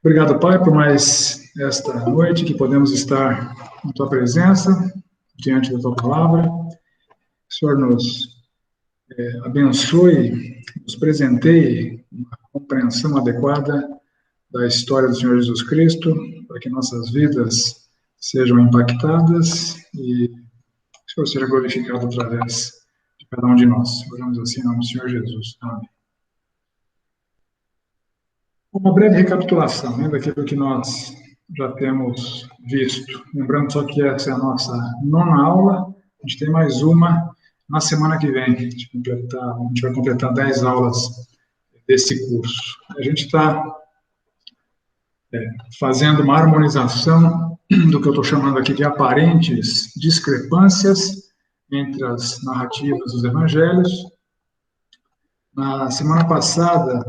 Obrigado, Pai, por mais esta noite que podemos estar em Tua presença, diante da Tua palavra. O Senhor nos abençoe, nos presenteie uma compreensão adequada da história do Senhor Jesus Cristo, para que nossas vidas sejam impactadas e o Senhor seja glorificado através de cada um de nós. Oramos assim em nome do Senhor Jesus. Amém. Uma breve recapitulação, né, daquilo que nós já temos visto. Lembrando só que essa é a nossa 9ª aula, a gente tem mais uma na semana que vem. A gente vai completar 10 aulas desse curso. A gente está fazendo uma harmonização do que eu estou chamando aqui de aparentes discrepâncias entre as narrativas dos evangelhos. Na semana passada,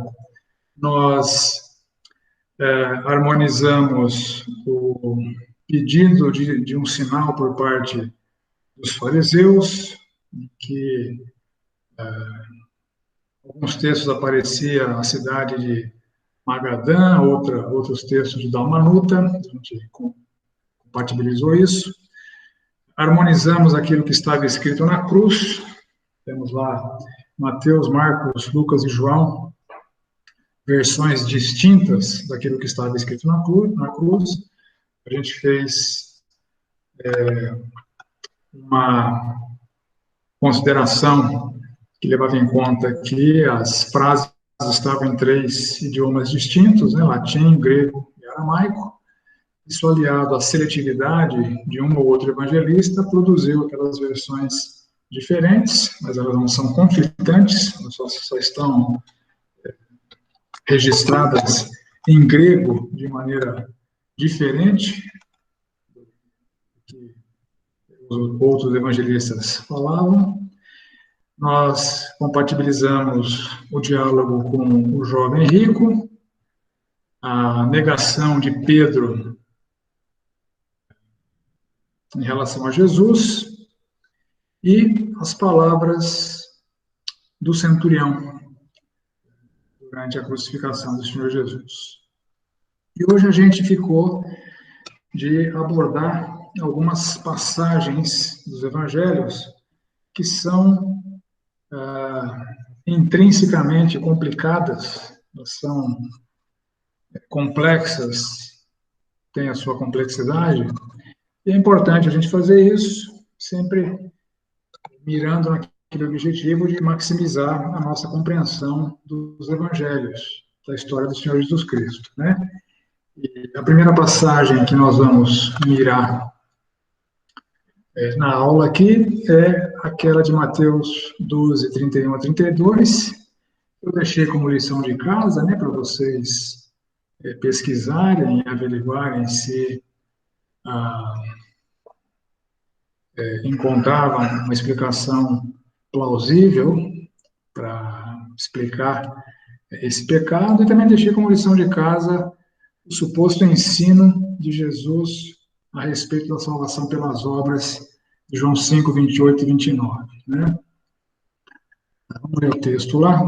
nós harmonizamos o pedido de um sinal por parte dos fariseus, que alguns textos aparecia a cidade de Magadã, outros textos de Dalmanuta, a gente compatibilizou isso. Harmonizamos aquilo que estava escrito na cruz, temos lá Mateus, Marcos, Lucas e João, versões distintas daquilo que estava escrito na cruz. A gente fez uma consideração que levava em conta que as frases estavam em 3 idiomas distintos, né, latim, grego e aramaico. Isso, aliado à seletividade de um ou outro evangelista, produziu aquelas versões diferentes, mas elas não são conflitantes, elas só estão registradas em grego de maneira diferente do que os outros evangelistas falavam. Nós compatibilizamos o diálogo com o jovem rico, a negação de Pedro em relação a Jesus e as palavras do centurião durante a crucificação do Senhor Jesus. E hoje a gente ficou de abordar algumas passagens dos evangelhos que são intrinsecamente complicadas, são complexas, têm a sua complexidade, e é importante a gente fazer isso sempre mirando naquele objetivo de maximizar a nossa compreensão dos evangelhos, da história do Senhor Jesus Cristo, né? E a primeira passagem que nós vamos mirar na aula aqui é aquela de Mateus 12, 31 a 32. Eu deixei como lição de casa, né, para vocês pesquisarem, averiguarem se encontravam uma explicação plausível para explicar esse pecado, e também deixei como lição de casa o suposto ensino de Jesus a respeito da salvação pelas obras de João 5, 28 e 29. Né? Vamos ler o texto lá,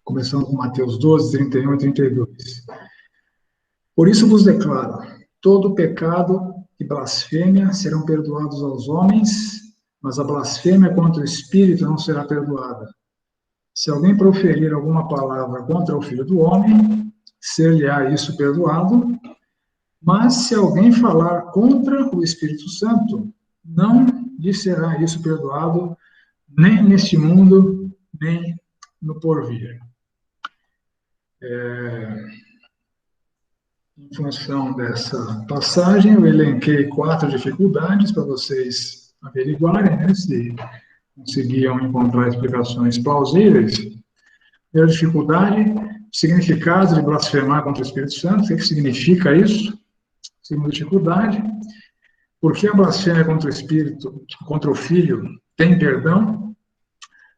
começando com Mateus 12, 31 e 32. Por isso vos declaro, todo pecado e blasfêmia serão perdoados aos homens, mas a blasfêmia contra o Espírito não será perdoada. Se alguém proferir alguma palavra contra o Filho do Homem, ser-lhe-á isso perdoado, mas se alguém falar contra o Espírito Santo, não lhe será isso perdoado, nem neste mundo, nem no porvir. Em função dessa passagem, eu elenquei 4 dificuldades para vocês averiguarem, né, se conseguiam encontrar explicações plausíveis. Primeira dificuldade, significado de blasfemar contra o Espírito Santo, o que significa isso? Segunda dificuldade, por que a blasfêmia contra o Espírito, contra o Filho, tem perdão,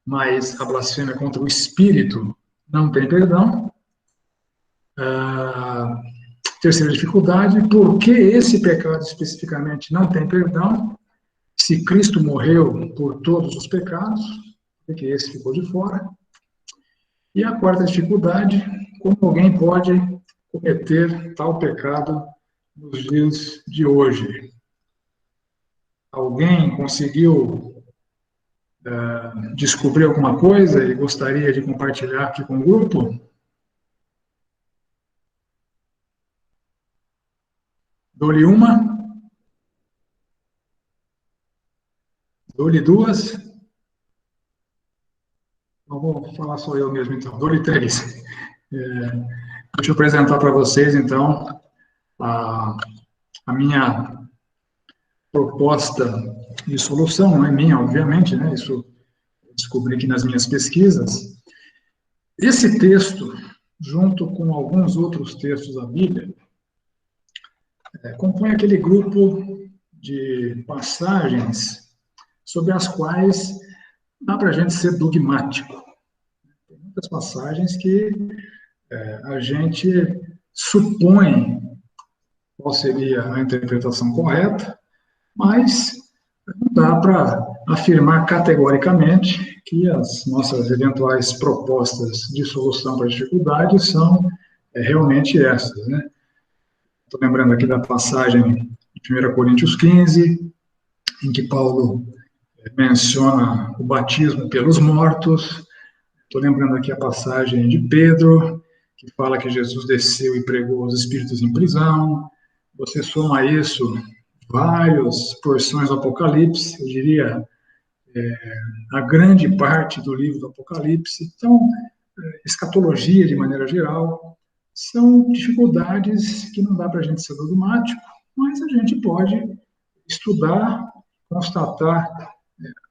mas a blasfêmia contra o Espírito não tem perdão? Terceira dificuldade, por que esse pecado especificamente não tem perdão? Se Cristo morreu por todos os pecados, por que esse ficou de fora? E a quarta dificuldade, como alguém pode cometer tal pecado nos dias de hoje. Alguém conseguiu descobrir alguma coisa e gostaria de compartilhar aqui com o grupo? Dou-lhe uma? Dou-lhe duas? Não vou falar só eu mesmo, então. Dou-lhe três. Deixa eu apresentar para vocês, então, a minha proposta de solução. Não é minha, obviamente, né? Isso eu descobri aqui nas minhas pesquisas. Esse texto, junto com alguns outros textos da Bíblia, compõe aquele grupo de passagens sobre as quais dá para a gente ser dogmático. Tem muitas passagens que a gente supõe qual seria a interpretação correta, mas não dá para afirmar categoricamente que as nossas eventuais propostas de solução para a dificuldade são realmente essas, né? Estou lembrando aqui da passagem de 1 Coríntios 15, em que Paulo menciona o batismo pelos mortos. Estou lembrando aqui a passagem de Pedro, que fala que Jesus desceu e pregou aos espíritos em prisão. Você soma a isso várias porções do Apocalipse, eu diria a grande parte do livro do Apocalipse. Então, escatologia de maneira geral, são dificuldades que não dá para a gente ser dogmático, mas a gente pode estudar, constatar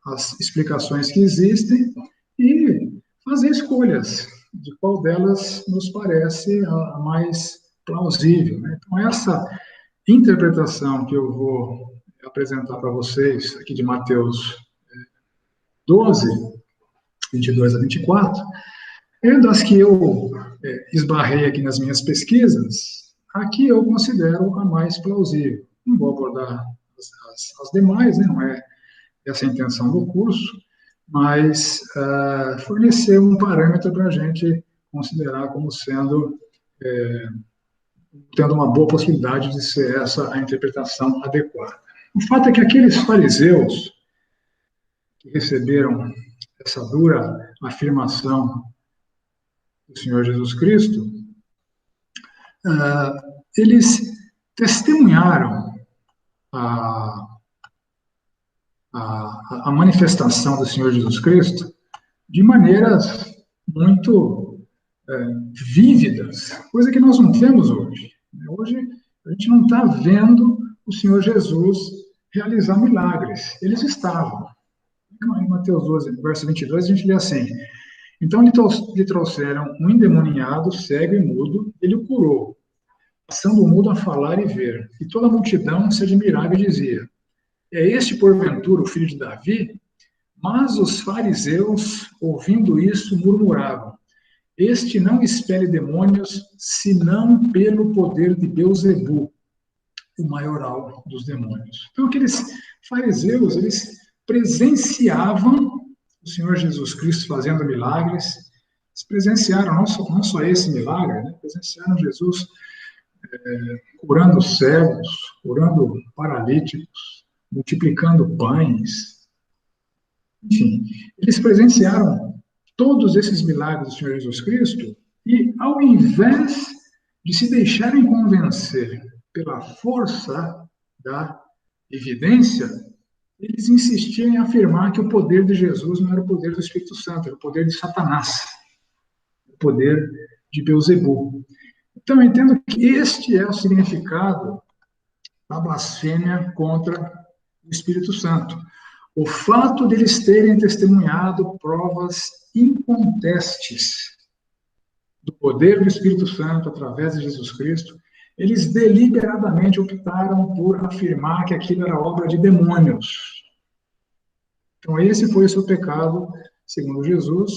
as explicações que existem e fazer escolhas de qual delas nos parece a mais plausível, né? Então, essa interpretação que eu vou apresentar para vocês aqui de Mateus 12, 22 a 24, é das que eu esbarrei aqui nas minhas pesquisas, aqui eu considero a mais plausível. Não vou abordar as demais, né? Não é essa a intenção do curso, mas fornecer um parâmetro para a gente considerar como sendo, tendo uma boa possibilidade de ser essa a interpretação adequada. O fato é que aqueles fariseus que receberam essa dura afirmação do Senhor Jesus Cristo, eles testemunharam a manifestação do Senhor Jesus Cristo de maneiras muito vívidas, coisa que nós não temos hoje. Hoje a gente não está vendo o Senhor Jesus realizar milagres. Eles estavam. Em Mateus 12, verso 22, a gente lê assim: então lhe trouxeram um endemoniado, cego e mudo, ele o curou, passando o mudo a falar e ver. E toda a multidão se admirava e dizia: é este, porventura, o filho de Davi? Mas os fariseus, ouvindo isso, murmuravam: este não expele demônios, senão pelo poder de Beelzebu, o maioral dos demônios. Então, aqueles fariseus, eles presenciavam o Senhor Jesus Cristo fazendo milagres, eles presenciaram não só esse milagre, né? Presenciaram Jesus curando cegos, curando paralíticos, multiplicando pães. Enfim, eles presenciaram todos esses milagres do Senhor Jesus Cristo e, ao invés de se deixarem convencer pela força da evidência, eles insistiam em afirmar que o poder de Jesus não era o poder do Espírito Santo, era o poder de Satanás, o poder de Beelzebu. Então, eu entendo que este é o significado da blasfêmia contra o Espírito Santo. O fato de eles terem testemunhado provas incontestes do poder do Espírito Santo através de Jesus Cristo, eles deliberadamente optaram por afirmar que aquilo era obra de demônios. Então, esse foi o seu pecado, segundo Jesus,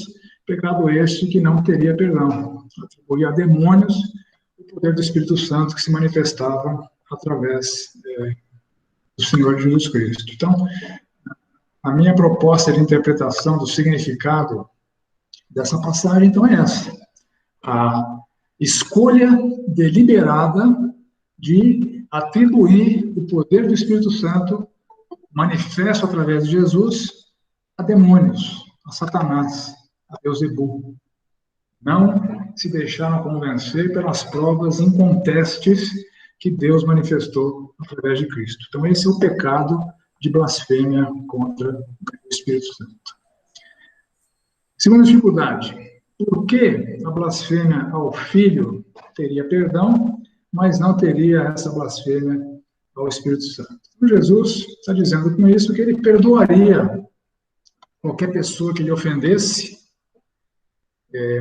pecado este que não teria perdão. Atribuía a demônios o poder do Espírito Santo que se manifestava através do Senhor Jesus Cristo. Então, a minha proposta de interpretação do significado dessa passagem, então, é essa. escolha deliberada de atribuir o poder do Espírito Santo, manifesto através de Jesus, a demônios, a Satanás, a Beelzebul. Não se deixaram convencer pelas provas incontestes que Deus manifestou através de Cristo. Então, esse é o pecado de blasfêmia contra o Espírito Santo. Segunda dificuldade: por que a blasfêmia ao Filho teria perdão, mas não teria essa blasfêmia ao Espírito Santo? Então, Jesus está dizendo com isso que ele perdoaria qualquer pessoa que lhe ofendesse,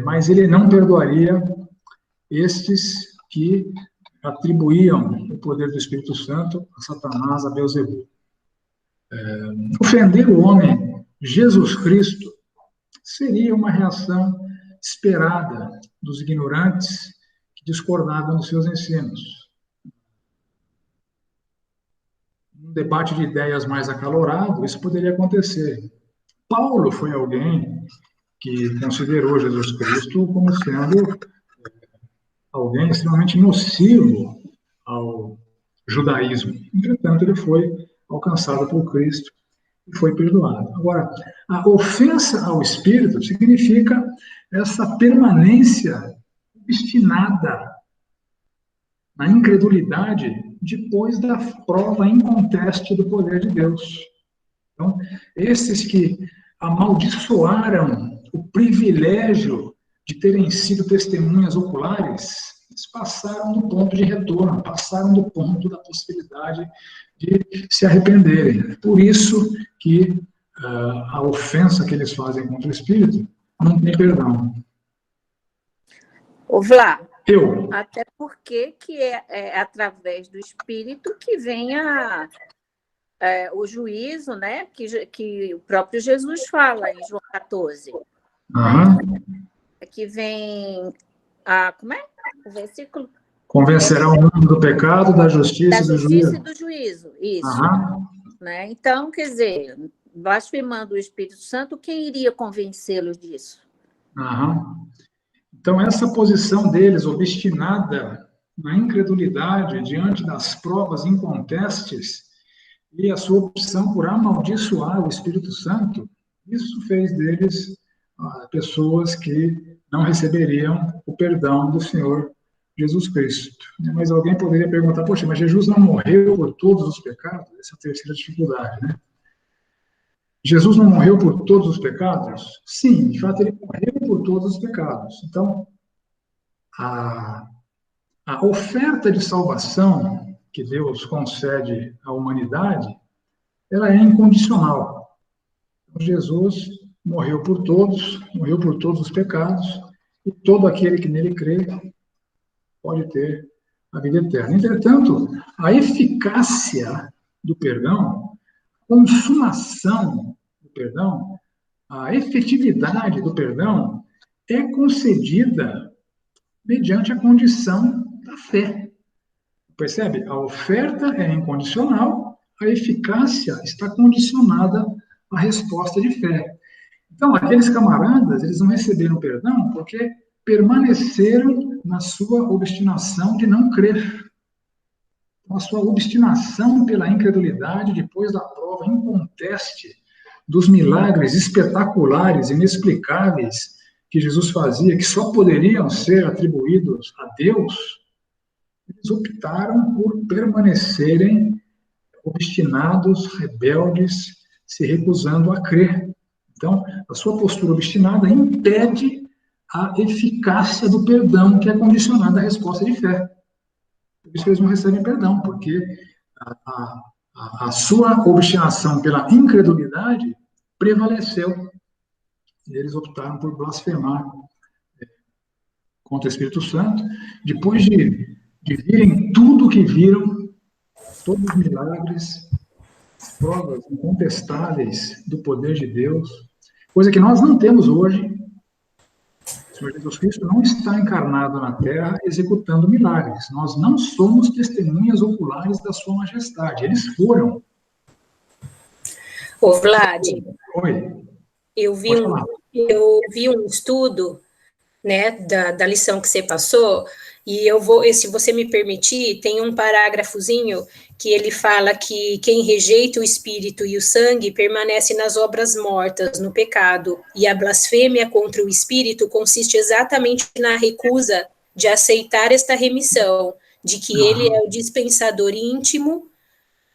mas ele não perdoaria estes que atribuíam o poder do Espírito Santo a Satanás, a Beelzebul. Ofender o homem, Jesus Cristo, seria uma reação esperada dos ignorantes que discordavam dos seus ensinos. Um debate de ideias mais acalorado, isso poderia acontecer. Paulo foi alguém que considerou Jesus Cristo como sendo alguém extremamente nocivo ao judaísmo. Entretanto, ele foi alcançado por Cristo e foi perdoado. Agora, a ofensa ao Espírito significa essa permanência obstinada na incredulidade depois da prova inconteste do poder de Deus. Então, esses que amaldiçoaram o privilégio de terem sido testemunhas oculares, eles passaram do ponto de retorno, passaram do ponto da possibilidade de se arrependerem. Por isso que a ofensa que eles fazem contra o Espírito não tem perdão. Ô, Vlá, até porque que é através do Espírito que vem o juízo, né? Que o próprio Jesus fala em João 14. Né? Que vem como é? O versículo? Convencerá o mundo do pecado, da justiça e do juízo. Da justiça e do juízo, isso. Né? Então, quer dizer, blasfemando o Espírito Santo, quem iria convencê-los disso? Então, essa posição deles, obstinada na incredulidade diante das provas incontestes, e a sua opção por amaldiçoar o Espírito Santo, isso fez deles pessoas que não receberiam o perdão do Senhor Jesus Cristo. Mas alguém poderia perguntar, poxa, mas Jesus não morreu por todos os pecados? Essa é a terceira dificuldade, né? Jesus não morreu por todos os pecados? Sim, de fato, ele morreu por todos os pecados. Então, a oferta de salvação que Deus concede à humanidade, ela é incondicional. Jesus morreu por todos os pecados, e todo aquele que nele crê pode ter a vida eterna. Entretanto, a eficácia do perdão, a consumação do perdão, a efetividade do perdão é concedida mediante a condição da fé. Percebe? A oferta é incondicional, a eficácia está condicionada à resposta de fé. Então, aqueles camaradas, eles não receberam perdão porque permaneceram na sua obstinação de não crer. Então, a sua obstinação pela incredulidade, depois da prova inconteste dos milagres espetaculares, inexplicáveis, que Jesus fazia, que só poderiam ser atribuídos a Deus, eles optaram por permanecerem obstinados, rebeldes, se recusando a crer. Então, a sua postura obstinada impede a eficácia do perdão, que é condicionada à resposta de fé. Por isso eles não recebem perdão, porque a sua obstinação pela incredulidade prevaleceu. E eles optaram por blasfemar contra o Espírito Santo, depois de virem tudo o que viram, todos os milagres, provas incontestáveis do poder de Deus, coisa que nós não temos hoje. O Senhor Jesus Cristo não está encarnado na Terra executando milagres. Nós não somos testemunhas oculares da sua majestade. Eles foram. Ô, Vlad. Oi. Eu vi um estudo né, da lição que você passou, e eu vou, se você me permitir, tem um parágrafozinho que ele fala que quem rejeita o espírito e o sangue permanece nas obras mortas, no pecado, e a blasfêmia contra o espírito consiste exatamente na recusa de aceitar esta remissão, de que ele é o dispensador íntimo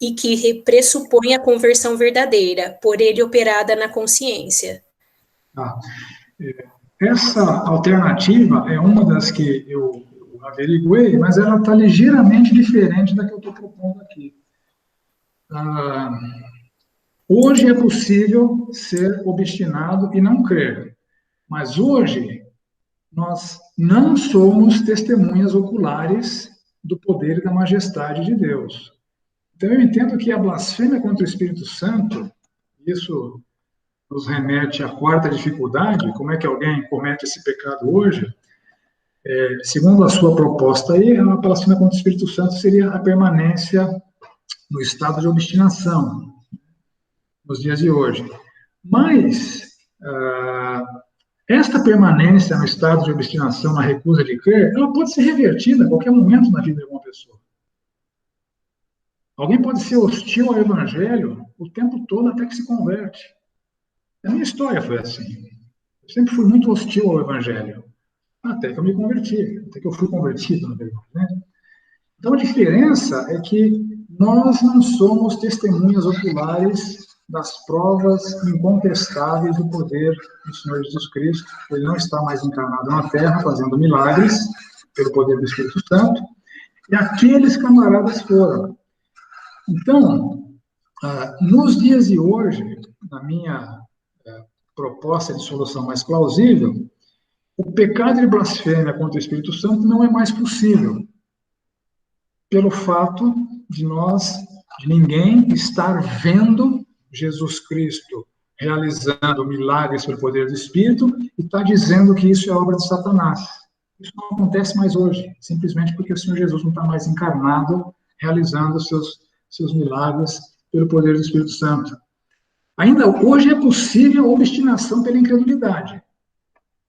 e que pressupõe a conversão verdadeira, por ele operada na consciência. Essa alternativa é uma das que eu averiguei, mas ela está ligeiramente diferente da que eu estou propondo aqui. Hoje é possível ser obstinado e não crer, mas hoje nós não somos testemunhas oculares do poder e da majestade de Deus. Então eu entendo que a blasfêmia contra o Espírito Santo, isso nos remete à quarta dificuldade, como é que alguém comete esse pecado hoje? Segundo a sua proposta aí, a blasfêmia contra o Espírito Santo seria a permanência no estado de obstinação, nos dias de hoje. Mas, esta permanência no estado de obstinação, na recusa de crer, ela pode ser revertida a qualquer momento na vida de uma pessoa. Alguém pode ser hostil ao Evangelho o tempo todo até que se converte. A minha história foi assim. Eu sempre fui muito hostil ao Evangelho, até que eu me converti, até que eu fui convertido, na verdade, né? Então, a diferença é que nós não somos testemunhas oculares das provas incontestáveis do poder do Senhor Jesus Cristo. Ele não está mais encarnado na Terra, fazendo milagres pelo poder do Espírito Santo, e aqueles camaradas foram. Então, nos dias de hoje, na minha proposta de solução mais plausível, o pecado de blasfêmia contra o Espírito Santo não é mais possível, pelo fato de ninguém estar vendo Jesus Cristo realizando milagres pelo poder do Espírito e está dizendo que isso é obra de Satanás. Isso não acontece mais hoje, simplesmente porque o Senhor Jesus não está mais encarnado, realizando seus milagres pelo poder do Espírito Santo. Ainda hoje é possível a obstinação pela incredulidade,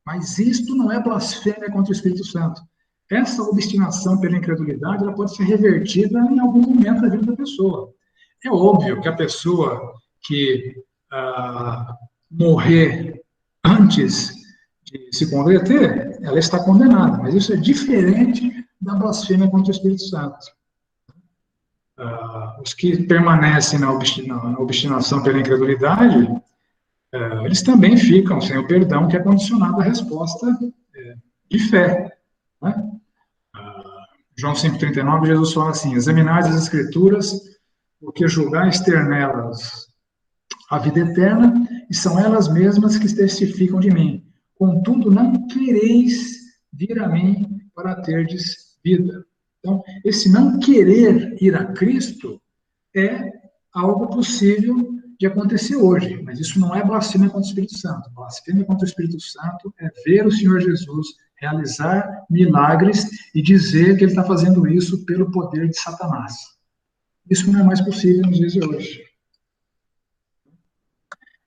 mas isto não é blasfêmia contra o Espírito Santo. Essa obstinação pela incredulidade ela pode ser revertida em algum momento da vida da pessoa. É óbvio que a pessoa que morrer antes de se converter, ela está condenada, mas isso é diferente da blasfêmia contra o Espírito Santo. Os que permanecem na obstinação pela incredulidade, eles também ficam sem o perdão, que é condicionado à resposta de fé. Né? João 5,39, Jesus fala assim: examinai as Escrituras, porque julgais ter nelas a vida eterna, e são elas mesmas que testificam de mim. Contudo, não quereis vir a mim para terdes vida. Então, esse não querer ir a Cristo é algo possível de acontecer hoje, mas isso não é blasfêmia contra o Espírito Santo. Blasfêmia contra o Espírito Santo é ver o Senhor Jesus realizar milagres e dizer que ele está fazendo isso pelo poder de Satanás. Isso não é mais possível nos dias de hoje.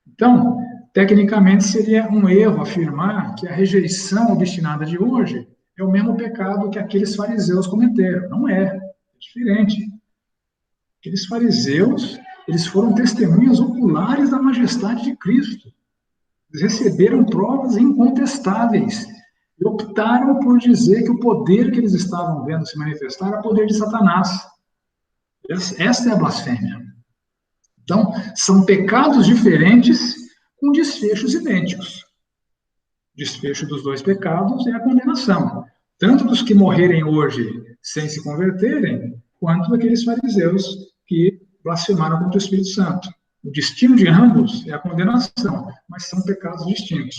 Então, tecnicamente, seria um erro afirmar que a rejeição obstinada de hoje é o mesmo pecado que aqueles fariseus cometeram. Não é. É diferente. Aqueles fariseus, eles foram testemunhas oculares da majestade de Cristo. Eles receberam provas incontestáveis e optaram por dizer que o poder que eles estavam vendo se manifestar era o poder de Satanás. Esta é a blasfêmia. Então, são pecados diferentes com desfechos idênticos. O desfecho dos dois pecados é a condenação, tanto dos que morrerem hoje sem se converterem, quanto daqueles fariseus que blasfemaram contra o Espírito Santo. O destino de ambos é a condenação, mas são pecados distintos.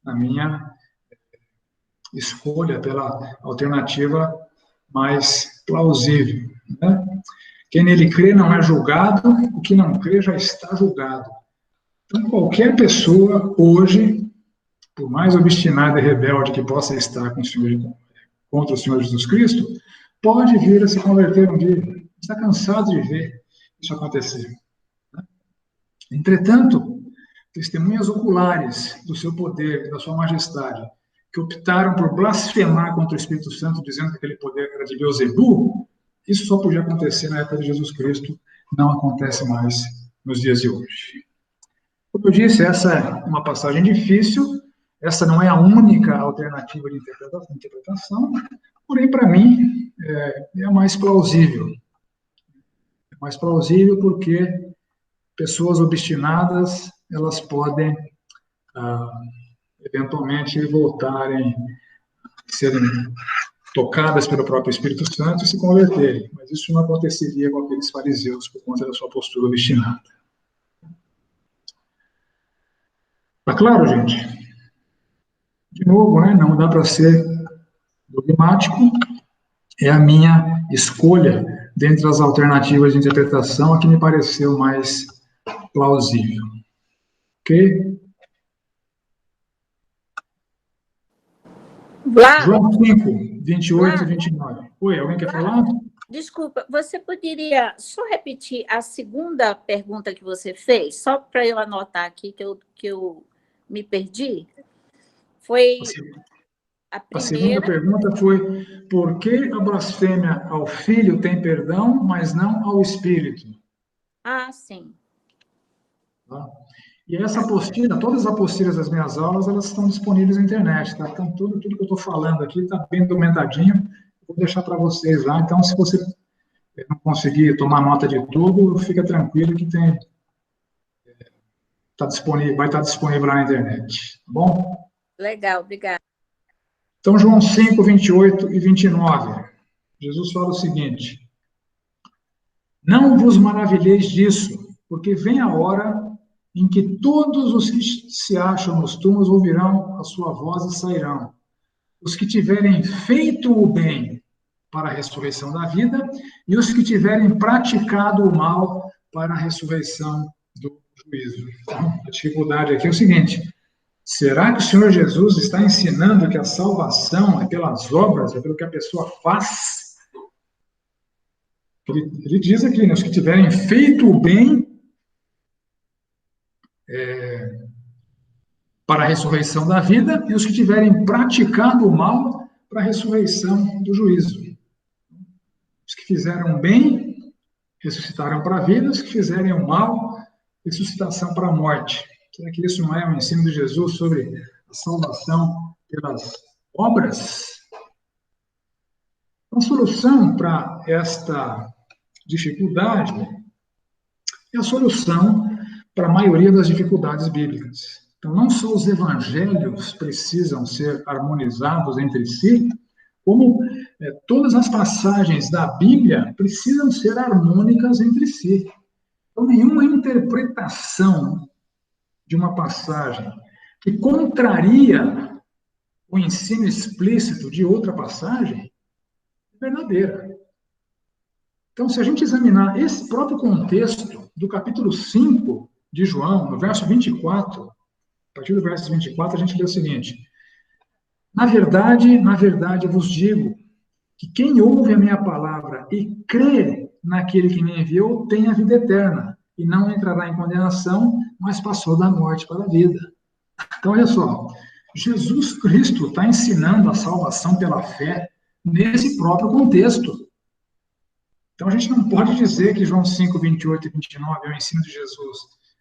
Na minha escolha pela alternativa mais plausível, né? Quem nele crê não é julgado, o que não crê já está julgado. Então, qualquer pessoa, hoje, por mais obstinada e rebelde que possa estar contra o Senhor Jesus Cristo, pode vir a se converter um dia. Está cansado de ver isso acontecer. Entretanto, testemunhas oculares do seu poder, da sua majestade, que optaram por blasfemar contra o Espírito Santo, dizendo que aquele poder era de Beelzebul, isso só podia acontecer na época de Jesus Cristo, não acontece mais nos dias de hoje. Como eu disse, essa é uma passagem difícil, essa não é a única alternativa de interpretação, porém, para mim, é a mais plausível. É mais plausível porque pessoas obstinadas, elas podem, eventualmente, voltarem a serem tocadas pelo próprio Espírito Santo e se converterem. Mas isso não aconteceria com aqueles fariseus por conta da sua postura obstinada. Tá claro, gente? De novo, né? Não dá para ser dogmático. É a minha escolha, dentre as alternativas de interpretação, a que me pareceu mais plausível. Ok? João 5, 28 e 29. Oi, alguém quer falar? Desculpa, você poderia só repetir a segunda pergunta que você fez, só para eu anotar aqui que eu me perdi? Foi a primeira. A segunda pergunta foi: por que a blasfêmia ao Filho tem perdão, mas não ao Espírito? Ah, sim. Tá? E essa apostila, todas as apostilas das minhas aulas, elas estão disponíveis na internet, tá? Então, tudo que eu estou falando aqui está bem documentadinho. Vou deixar para vocês lá. Então, se você não conseguir tomar nota de tudo, fica tranquilo que tem, vai estar disponível lá na internet. Tá bom? Legal, obrigada. Então, João 5, 28 e 29. Jesus fala o seguinte: não vos maravilheis disso, porque vem a hora em que todos os que se acham nos túmulos ouvirão a sua voz e sairão. Os que tiverem feito o bem para a ressurreição da vida e os que tiverem praticado o mal para a ressurreição do juízo. Então, a dificuldade aqui é o seguinte: será que o Senhor Jesus está ensinando que a salvação é pelas obras, é pelo que a pessoa faz? Ele diz aqui, né, os que tiverem feito o bem para a ressurreição da vida e os que tiverem praticado o mal para a ressurreição do juízo. Os que fizeram bem ressuscitarão para a vida, os que fizerem o mal, ressuscitação para a morte. Será que isso não é um ensino de Jesus sobre a salvação pelas obras? A solução para esta dificuldade é a solução para a maioria das dificuldades bíblicas. Então, não só os evangelhos precisam ser harmonizados entre si, como todas as passagens da Bíblia precisam ser harmônicas entre si. Então, nenhuma interpretação de uma passagem que contraria o ensino explícito de outra passagem é verdadeira. Então, se a gente examinar esse próprio contexto do capítulo 5 de João, no verso 24, a partir do verso 24, a gente lê o seguinte: na verdade, eu vos digo que quem ouve a minha palavra e crê naquele que me enviou tem a vida eterna e não entrará em condenação, mas passou da morte para a vida. Então, olha só, Jesus Cristo está ensinando a salvação pela fé nesse próprio contexto. Então, a gente não pode dizer que João 5, 28 e 29 é o ensino de Jesus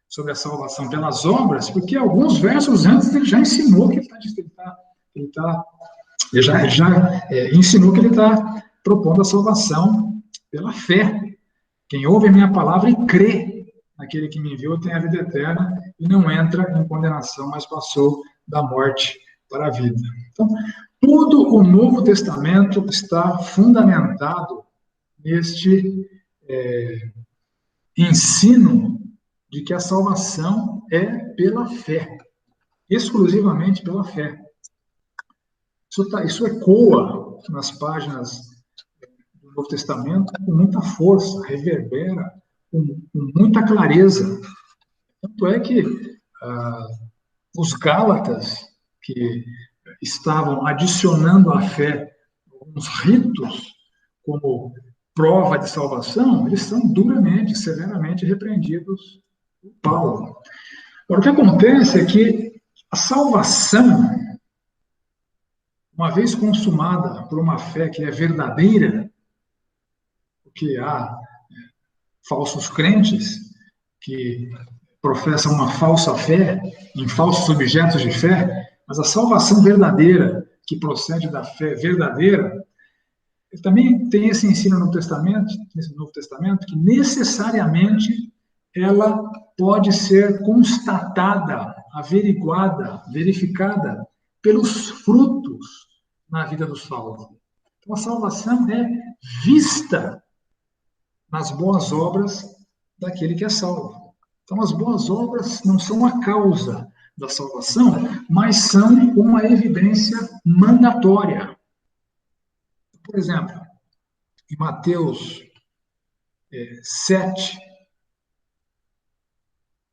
sobre a salvação pelas obras, porque alguns versos antes ele já ensinou que ele já ensinou que ele está propondo a salvação pela fé. Quem ouve a minha palavra e crê naquele que me enviou tem a vida eterna e não entra em condenação, mas passou da morte para a vida. Então, todo o Novo Testamento está fundamentado neste ensino de que a salvação é pela fé, exclusivamente pela fé. Isso ecoa nas páginas do Novo Testamento com muita força, reverbera com muita clareza. Tanto é que os Gálatas, que estavam adicionando à fé alguns ritos como prova de salvação, eles são duramente, severamente repreendidos por Paulo. Agora, o que acontece é que a salvação uma vez consumada por uma fé que é verdadeira, porque há falsos crentes que professam uma falsa fé em falsos objetos de fé, mas a salvação verdadeira, que procede da fé verdadeira, também tem esse ensino no Novo Testamento, que necessariamente ela pode ser constatada, averiguada, verificada pelos frutos na vida do salvo. Então, a salvação é vista nas boas obras daquele que é salvo. Então, as boas obras não são a causa da salvação, mas são uma evidência mandatória. Por exemplo, em Mateus 7,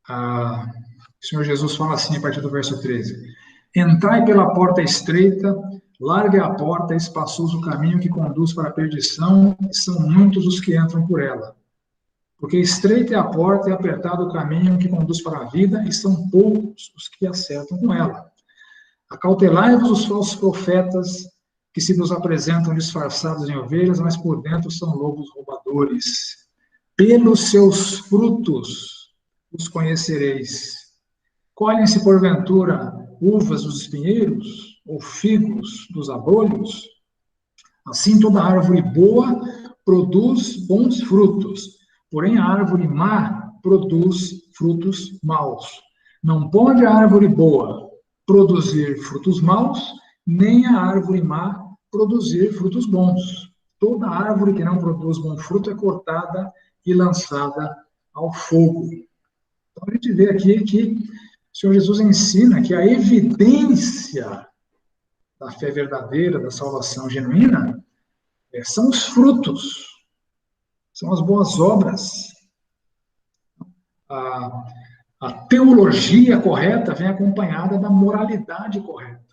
o Senhor Jesus fala assim, a partir do verso 13: Entrai pela porta estreita, larga a porta, espaçoso o caminho que conduz para a perdição, e são muitos os que entram por ela. Porque estreita é a porta e apertado o caminho que conduz para a vida, e são poucos os que acertam com ela. Acautelai-vos os falsos profetas, que se nos apresentam disfarçados em ovelhas, mas por dentro são lobos roubadores. Pelos seus frutos os conhecereis. Colhem-se, porventura, uvas dos espinheiros, ou figos dos abrolhos? Assim, toda árvore boa produz bons frutos, porém a árvore má produz frutos maus. Não pode a árvore boa produzir frutos maus, nem a árvore má produzir frutos bons. Toda árvore que não produz bom fruto é cortada e lançada ao fogo. Então, a gente vê aqui que o Senhor Jesus ensina que a evidência da fé verdadeira, da salvação genuína, são os frutos, são as boas obras. A teologia correta vem acompanhada da moralidade correta.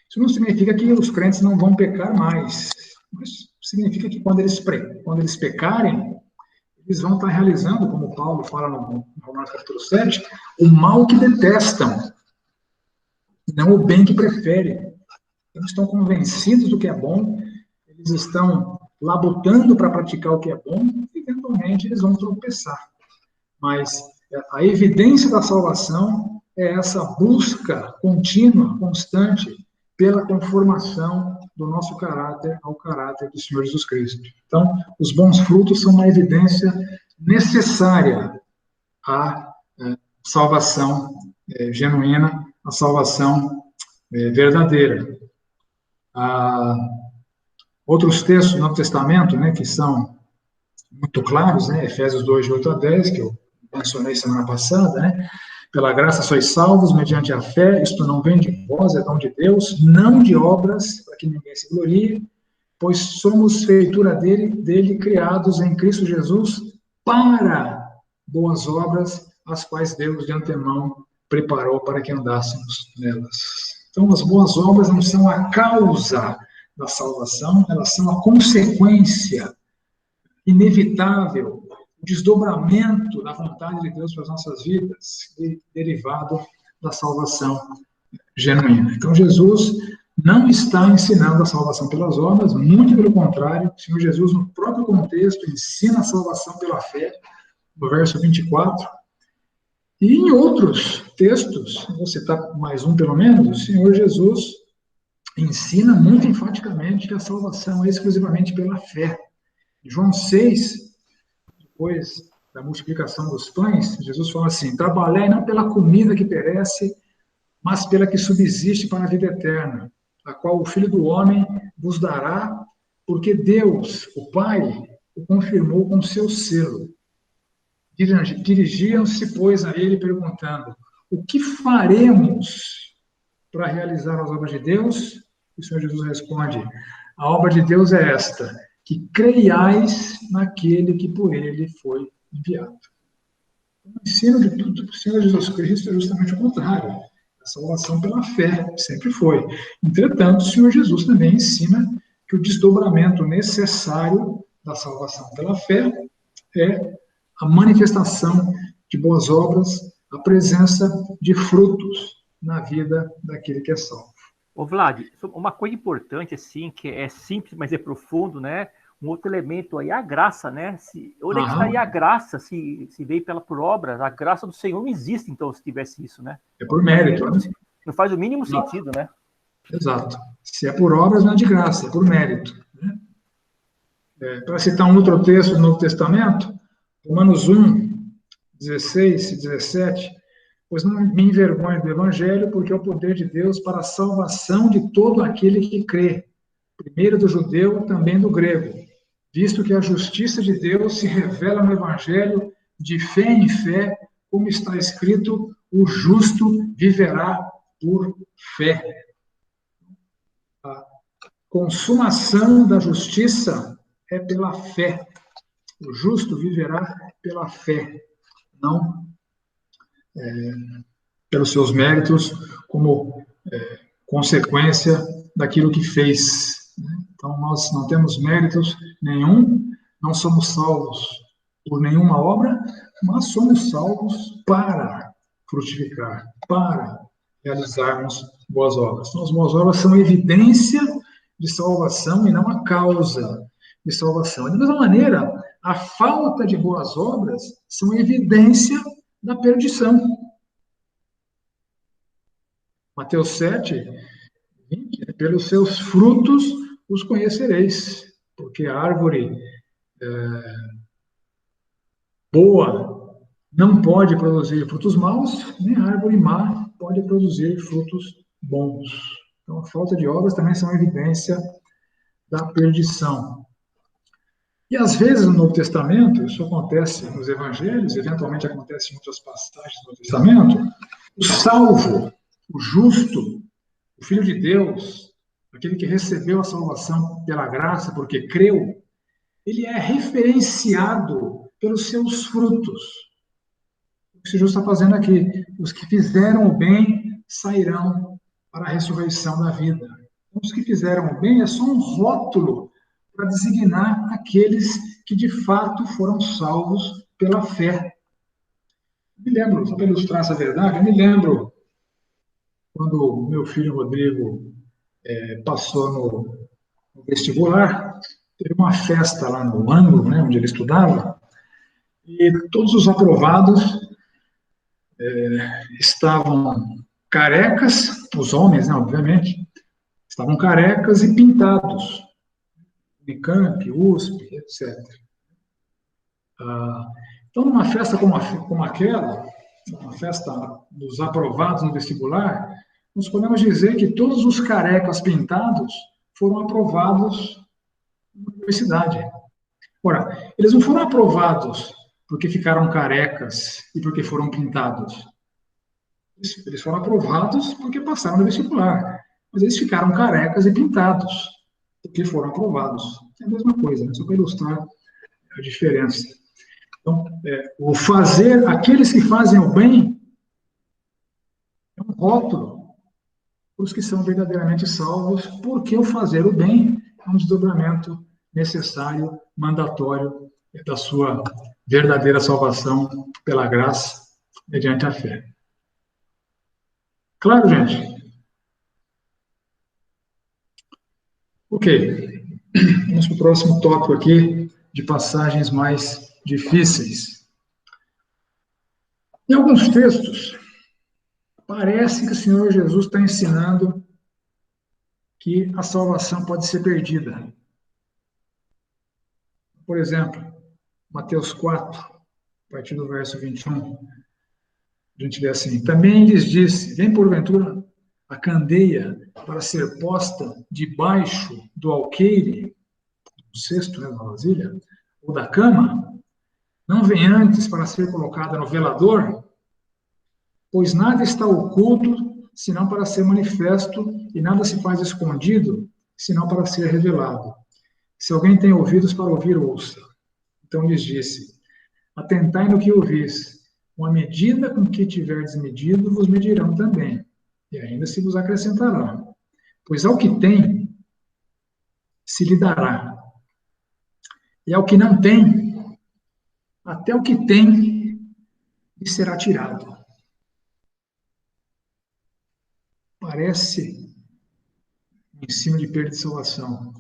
Isso não significa que os crentes não vão pecar mais, mas significa que quando eles pecarem, eles vão estar realizando, como Paulo fala no Romanos capítulo 7, o mal que detestam, não o bem que preferem. Eles estão convencidos do que é bom, eles estão labutando para praticar o que é bom, e eventualmente eles vão tropeçar. Mas a evidência da salvação é essa busca contínua, constante, pela conformação do nosso caráter ao caráter do Senhor Jesus Cristo. Então, os bons frutos são uma evidência necessária à salvação genuína, à salvação verdadeira. Outros textos do Novo Testamento, né, que são muito claros, né, Efésios 2, de 8 a 10, que eu mencionei semana passada, né? Pela graça sois salvos, mediante a fé, isto não vem de vós, é dom de Deus, não de obras, para que ninguém se glorie, pois somos feitura dele criados em Cristo Jesus para boas obras, as quais Deus de antemão preparou para que andássemos nelas. Então, as boas obras não são a causa da salvação, elas são a consequência inevitável, o desdobramento da vontade de Deus para as nossas vidas, derivado da salvação genuína. Então, Jesus não está ensinando a salvação pelas obras, muito pelo contrário, o Senhor Jesus, no próprio contexto, ensina a salvação pela fé, no verso 24, e em outros textos, vou citar mais um pelo menos, o Senhor Jesus ensina muito enfaticamente que a salvação é exclusivamente pela fé. Em João 6, depois da multiplicação dos pães, Jesus fala assim: trabalhai não pela comida que perece, mas pela que subsiste para a vida eterna, a qual o Filho do Homem vos dará, porque Deus, o Pai, o confirmou com seu selo. Dirigiam-se, pois, a ele perguntando: o que faremos para realizar as obras de Deus? E o Senhor Jesus responde: a obra de Deus é esta, que creiais naquele que por ele foi enviado. O ensino de tudo do Senhor Jesus Cristo é justamente o contrário. A salvação pela fé sempre foi. Entretanto, o Senhor Jesus também ensina que o desdobramento necessário da salvação pela fé é a manifestação de boas obras, a presença de frutos na vida daquele que é salvo. Ô, Vlad, uma coisa importante, assim, que é simples, mas é profundo, né? Um outro elemento aí é a graça, né? Onde é que estaria a graça se veio por obras? A graça do Senhor não existe, então, se tivesse isso, né? É por mérito, né? Não faz o mínimo sentido, né? Exato. Se é por obras, não é de graça, é por mérito. Né? Para citar um outro texto do Novo Testamento, Romanos 1, 16 e 17, pois não me envergonho do Evangelho, porque é o poder de Deus para a salvação de todo aquele que crê, primeiro do judeu, também do grego, visto que a justiça de Deus se revela no Evangelho de fé em fé, como está escrito, o justo viverá por fé. A consumação da justiça é pela fé. O justo viverá pela fé, não pelos seus méritos, como consequência daquilo que fez. Então, nós não temos méritos nenhum, não somos salvos por nenhuma obra, mas somos salvos para frutificar, para realizarmos boas obras. Então, as boas obras são evidência de salvação e não a causa de salvação. Da mesma maneira, a falta de boas obras são evidência da perdição. Mateus 7, 20, pelos seus frutos os conhecereis, porque a árvore boa não pode produzir frutos maus, nem a árvore má pode produzir frutos bons. Então, a falta de obras também são evidência da perdição. E às vezes no Novo Testamento, isso acontece nos Evangelhos, eventualmente acontece em outras passagens do Novo Testamento, o salvo, o justo, o Filho de Deus, aquele que recebeu a salvação pela graça porque creu, ele é referenciado pelos seus frutos. O que Jesus está fazendo aqui, os que fizeram o bem sairão para a ressurreição da vida. Os que fizeram o bem é só um rótulo para designar aqueles que de fato foram salvos pela fé. Me lembro, só para ilustrar essa verdade, eu me lembro quando meu filho Rodrigo passou no vestibular, teve uma festa lá no ângulo, né, onde ele estudava, e todos os aprovados estavam carecas, os homens, né, obviamente, estavam carecas e pintados. Unicamp, USP, etc. Então, numa festa como aquela, uma festa dos aprovados no vestibular, nós podemos dizer que todos os carecas pintados foram aprovados na universidade. Ora, eles não foram aprovados porque ficaram carecas e porque foram pintados. Eles foram aprovados porque passaram no vestibular. Mas eles ficaram carecas e pintados porque foram aprovados. É a mesma coisa, né? Só para ilustrar a diferença. Então, o fazer, aqueles que fazem o bem, é um rótulo para os que são verdadeiramente salvos, porque o fazer o bem é um desdobramento necessário, mandatório da sua verdadeira salvação pela graça, mediante a fé. Claro, gente? Ok. Vamos para o próximo tópico aqui, de passagens mais difíceis. Em alguns textos, parece que o Senhor Jesus está ensinando que a salvação pode ser perdida. Por exemplo, Mateus 4, a partir do verso 21, a gente vê assim: também lhes disse, vem porventura a candeia para ser posta debaixo do alqueire, do cesto, né, da vasilha, ou da cama, não vem antes para ser colocada no velador? Pois nada está oculto, senão para ser manifesto, e nada se faz escondido, senão para ser revelado. Se alguém tem ouvidos para ouvir, ouça. Então lhes disse: atentai no que ouvis, com a medida com que tiverdes medido, vos medirão também, e ainda se vos acrescentarão. Pois ao que tem, se lhe dará, e ao que não tem, até o que tem lhe será tirado. Parece ensino de perda de salvação.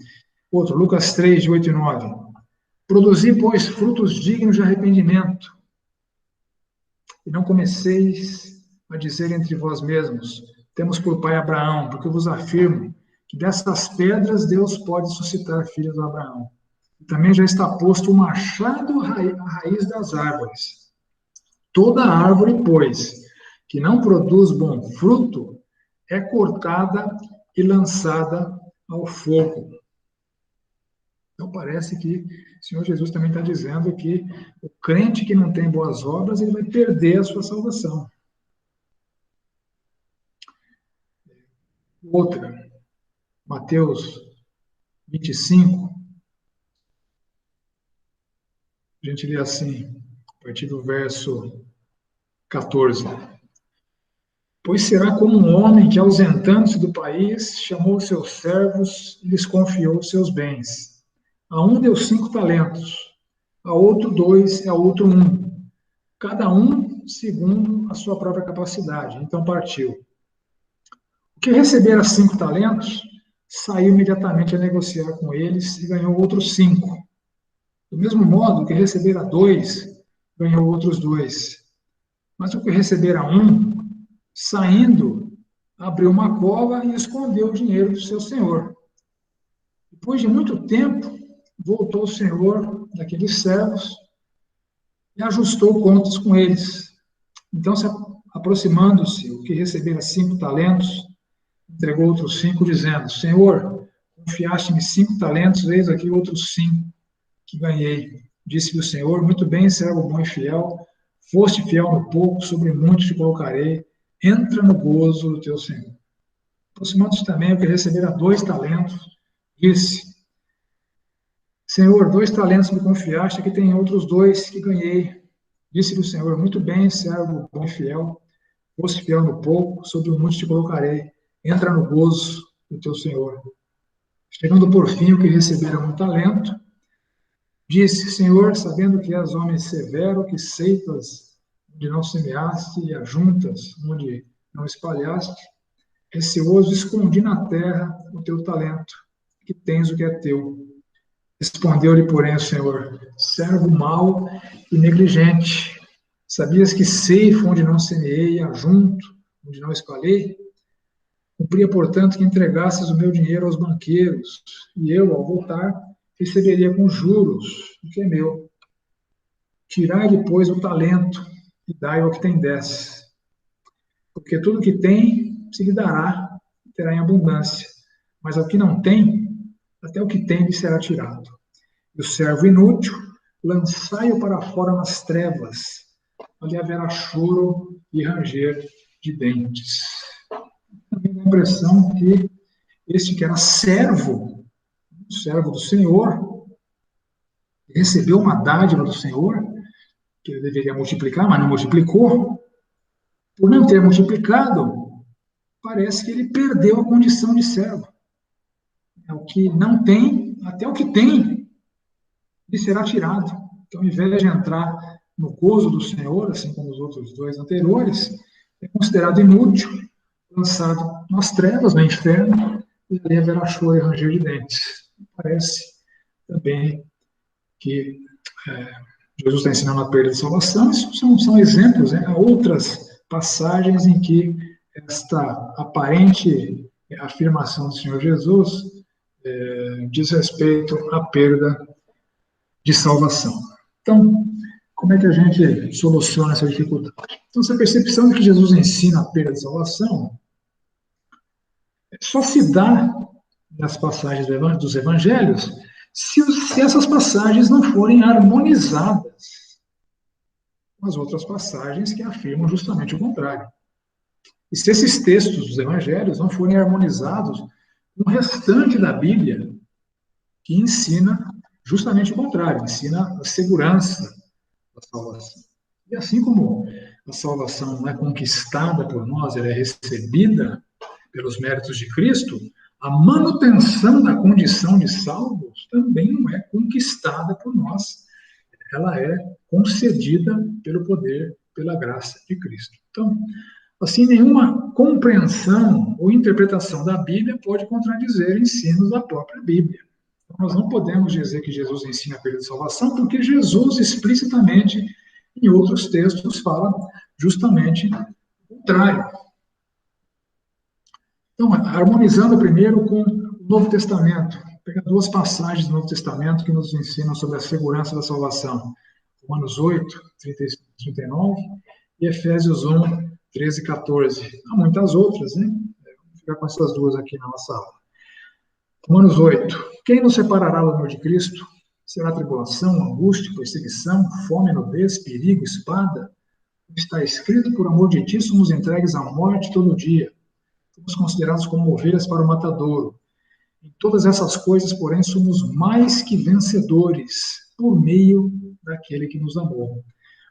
Outro, Lucas 3, de 8 e 9. Produzi, pois, frutos dignos de arrependimento, e não comeceis a dizer entre vós mesmos, temos por pai Abraão, porque eu vos afirmo que dessas pedras Deus pode suscitar filhos de Abraão. E também já está posto o machado à raiz das árvores. Toda árvore, pois, que não produz bom fruto, é cortada e lançada ao fogo. Então, parece que o Senhor Jesus também está dizendo que o crente que não tem boas obras, ele vai perder a sua salvação. Outra, Mateus 25, a gente lê assim, a partir do verso 14. Pois será como um homem que, ausentando-se do país, chamou seus servos e lhes confiou seus bens. A um deu 5 talentos, a outro 2 e a outro 1, cada um segundo a sua própria capacidade. Então partiu. O que recebera 5 talentos, saiu imediatamente a negociar com eles e ganhou outros 5. Do mesmo modo, o que recebera 2, ganhou outros 2. Mas o que recebera 1, saindo, abriu uma cova e escondeu o dinheiro do seu senhor. Depois de muito tempo, voltou o senhor daqueles servos e ajustou contas com eles. Então, aproximando-se, o que recebera 5 talentos, entregou outros 5, dizendo, Senhor, confiaste-me 5 talentos, eis aqui outros 5 que ganhei. Disse-lhe o Senhor, muito bem, servo bom e fiel, foste fiel no pouco, sobre muito te colocarei, entra no gozo do teu Senhor. Aproximando-se também o que recebera 2 talentos, disse, Senhor, 2 talentos me confiaste, aqui tem outros 2 que ganhei. Disse-lhe o Senhor, muito bem, servo bom e fiel, foste fiel no pouco, sobre o muito te colocarei, entra no gozo do teu Senhor. Chegando por fim o que recebera 1 talento, disse, Senhor, sabendo que és homem severo, que ceitas onde não semeaste e ajuntas onde não espalhaste, receoso, escondi na terra o teu talento, que tens o que é teu. Respondeu-lhe, porém, o Senhor, servo mau e negligente, sabias que ceifo onde não semeei, ajunto onde não espalhei? Cumpria, portanto, que entregasses o meu dinheiro aos banqueiros, e eu, ao voltar, receberia com juros o que é meu. Tirai depois o talento e dai ao que tem 10. Porque tudo que tem se lhe dará, e terá em abundância. Mas ao que não tem, até o que tem lhe será tirado. E o servo inútil, lançai-o para fora nas trevas, ali haverá choro e ranger de dentes. Também dá a impressão que este que era servo do Senhor, recebeu uma dádiva do Senhor, que ele deveria multiplicar, mas não multiplicou. Por não ter multiplicado, parece que ele perdeu a condição de servo. É o que não tem, até o que tem, lhe será tirado. Então, ao invés de entrar no gozo do Senhor, assim como os outros 2 anteriores, é considerado inútil, lançado nas trevas, no inferno, e ali haverá choro e ranger de dentes. Parece também que Jesus está ensinando a perda de salvação. Isso são exemplos, né? Há outras passagens em que esta aparente afirmação do Senhor Jesus diz respeito à perda de salvação. Então, como é que a gente soluciona essa dificuldade? Então, essa percepção de que Jesus ensina a perda de salvação só se dá nas passagens dos evangelhos se essas passagens não forem harmonizadas com as outras passagens que afirmam justamente o contrário. E se esses textos dos evangelhos não forem harmonizados com o restante da Bíblia, que ensina justamente o contrário, ensina a segurança da salvação. E assim como a salvação não é conquistada por nós, ela é recebida pelos méritos de Cristo, a manutenção da condição de salvos também não é conquistada por nós. Ela é concedida pelo poder, pela graça de Cristo. Então, Assim, nenhuma compreensão ou interpretação da Bíblia pode contradizer ensinos da própria Bíblia. Nós não podemos dizer que Jesus ensina a perda de salvação, porque Jesus explicitamente, em outros textos, fala justamente o contrário. Então, harmonizando primeiro com o Novo Testamento, pegar duas passagens do Novo Testamento que nos ensinam sobre a segurança da salvação. Romanos 8, 35 e 39, e Efésios 1, 13 e 14. Há muitas outras, né? Vamos ficar com essas duas aqui na nossa aula. Romanos 8. Quem nos separará do amor de Cristo? Será tribulação, angústia, perseguição, fome, nudez, perigo, espada? Está escrito, por amor de ti, somos entregues à morte todo dia. Somos considerados como ovelhas para o matadouro. Em todas essas coisas, porém, somos mais que vencedores, por meio daquele que nos amou.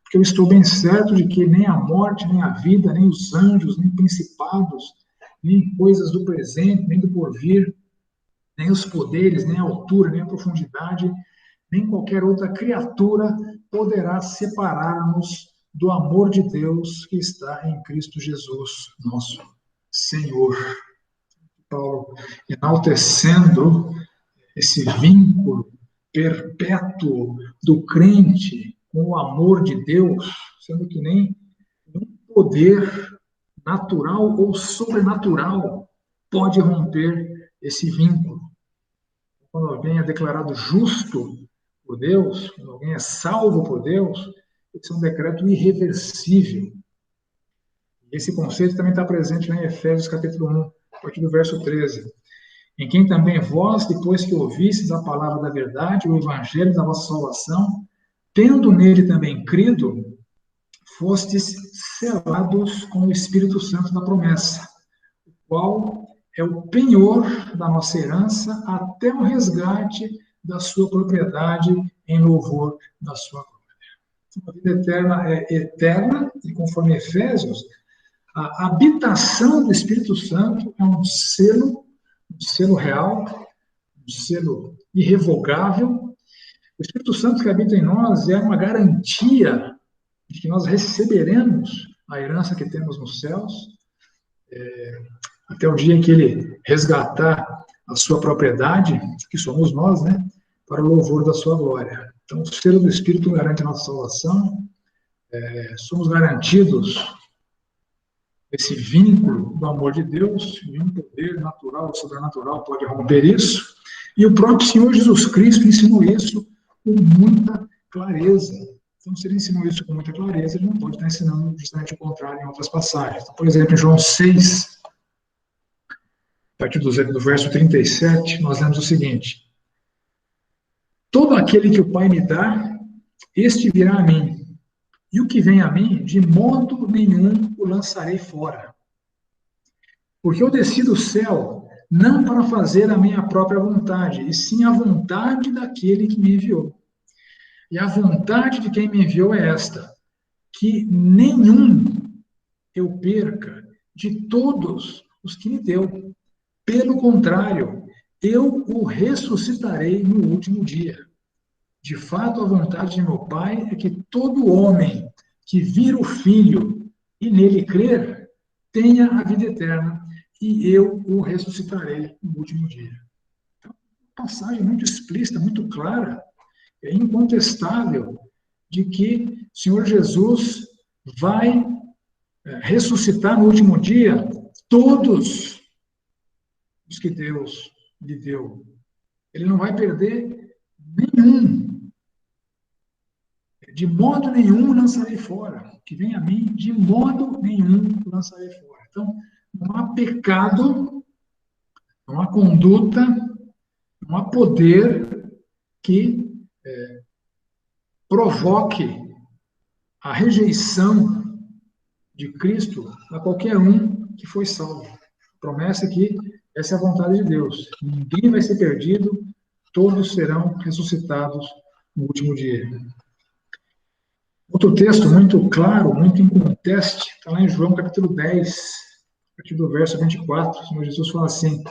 Porque eu estou bem certo de que nem a morte, nem a vida, nem os anjos, nem principados, nem coisas do presente, nem do porvir, nem os poderes, nem a altura, nem a profundidade, nem qualquer outra criatura poderá separar-nos do amor de Deus que está em Cristo Jesus, nosso Senhor. Paulo enaltecendo esse vínculo perpétuo do crente com o amor de Deus, sendo que nem um poder natural ou sobrenatural pode romper esse vínculo. Quando alguém é declarado justo por Deus, quando alguém é salvo por Deus, esse é um decreto irreversível. Esse conceito também está presente lá em Efésios capítulo 1, a partir do verso 13. Em quem também vós, depois que ouvistes a palavra da verdade, o evangelho da vossa salvação, tendo nele também crido, fostes selados com o Espírito Santo da promessa, o qual é o penhor da nossa herança até o resgate da sua propriedade em louvor da sua glória. A vida eterna é eterna, e conforme Efésios, a habitação do Espírito Santo é um selo real, um selo irrevogável. O Espírito Santo que habita em nós é uma garantia de que nós receberemos a herança que temos nos céus, até o dia em que ele resgatar a sua propriedade, que somos nós, né, para o louvor da sua glória. Então, o selo do Espírito garante a nossa salvação, somos garantidos esse vínculo do amor de Deus, nenhum poder natural ou sobrenatural pode romper isso, e o próprio Senhor Jesus Cristo ensinou isso com muita clareza. Então, se ele ensinou isso com muita clareza, ele não pode estar ensinando justamente o contrário em outras passagens. Então, por exemplo, em João 6, a partir do verso 37, nós lemos o seguinte: todo aquele que o Pai me dá, este virá a mim, e o que vem a mim, de modo nenhum o lançarei fora. Porque eu desci do céu, não para fazer a minha própria vontade, e sim a vontade daquele que me enviou. E a vontade de quem me enviou é esta: que nenhum eu perca de todos os que me deu. Pelo contrário, eu o ressuscitarei no último dia. De fato, a vontade de meu Pai é que todo homem que vir o Filho e nele crer, tenha a vida eterna, e eu o ressuscitarei no último dia. Então, uma passagem muito explícita, muito clara, é incontestável, de que o Senhor Jesus vai ressuscitar no último dia todos os que Deus lhe deu. Ele não vai perder nenhum. De modo nenhum lançarei fora. O que vem a mim, de modo nenhum lançarei fora. Então, não há pecado, não há conduta, não há poder que provoque a rejeição de Cristo a qualquer um que foi salvo. A promessa é que essa é a vontade de Deus. Ninguém vai ser perdido, todos serão ressuscitados no último dia. Outro texto muito claro, muito inconteste, está lá em João capítulo 10, a partir do verso 24, o Senhor Jesus fala assim,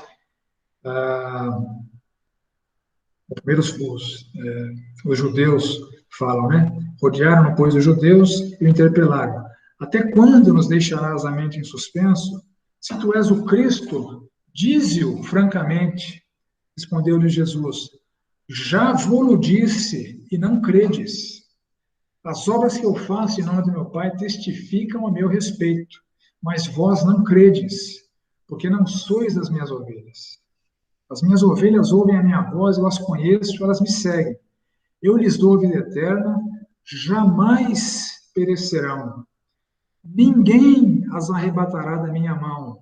primeiro os judeus falam, né? Rodearam, pois, os judeus e o interpelaram. Até quando nos deixarás a mente em suspenso? Se tu és o Cristo, dize-o francamente. Respondeu-lhe Jesus: já vou-lo disse, e não credes. As obras que eu faço em nome do meu Pai testificam a meu respeito, mas vós não credes, porque não sois das minhas ovelhas. As minhas ovelhas ouvem a minha voz, eu as conheço, elas me seguem. Eu lhes dou a vida eterna, jamais perecerão. Ninguém as arrebatará da minha mão.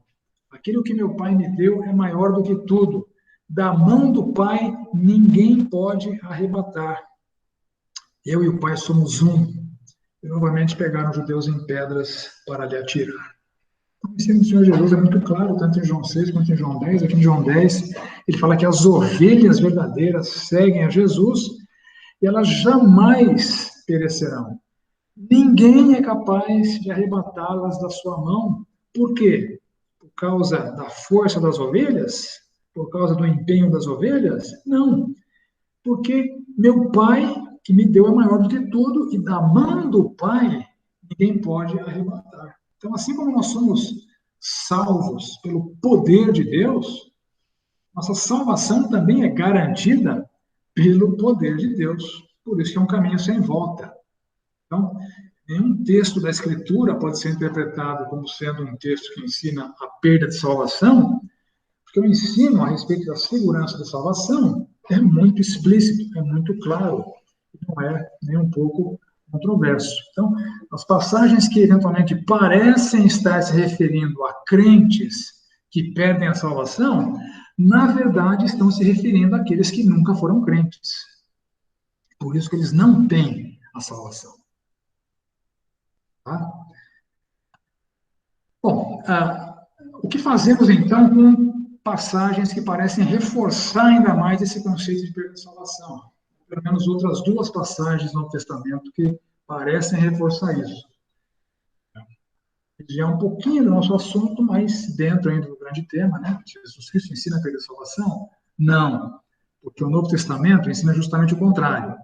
Aquilo que meu Pai me deu é maior do que tudo. Da mão do Pai, ninguém pode arrebatar. Eu e o Pai somos um. E novamente pegaram os judeus em pedras para lhe atirar. O ensino do Senhor Jesus é muito claro, tanto em João 6 quanto em João 10. Aqui em João 10, ele fala que as ovelhas verdadeiras seguem a Jesus e elas jamais perecerão. Ninguém é capaz de arrebatá-las da sua mão. Por quê? Por causa da força das ovelhas? Por causa do empenho das ovelhas? Não. Porque meu Pai, que me deu, é maior do que tudo, e da mão do Pai, ninguém pode arrebatar. Então, assim como nós somos salvos pelo poder de Deus, nossa salvação também é garantida pelo poder de Deus. Por isso que é um caminho sem volta. Então, nenhum texto da Escritura pode ser interpretado como sendo um texto que ensina a perda de salvação, porque o ensino a respeito da segurança da salvação é muito explícito, é muito claro, não é nem um pouco controverso. Então, as passagens que eventualmente parecem estar se referindo a crentes que perdem a salvação, na verdade estão se referindo àqueles que nunca foram crentes. Por isso que eles não têm a salvação. Tá? Bom, o que fazemos então com passagens que parecem reforçar ainda mais esse conceito de perda de salvação? Pelo menos outras duas passagens no Novo Testamento que parecem reforçar isso. Já é um pouquinho do nosso assunto, mas dentro ainda do grande tema, né? Jesus Cristo ensina a perda de salvação? Não, porque o Novo Testamento ensina justamente o contrário.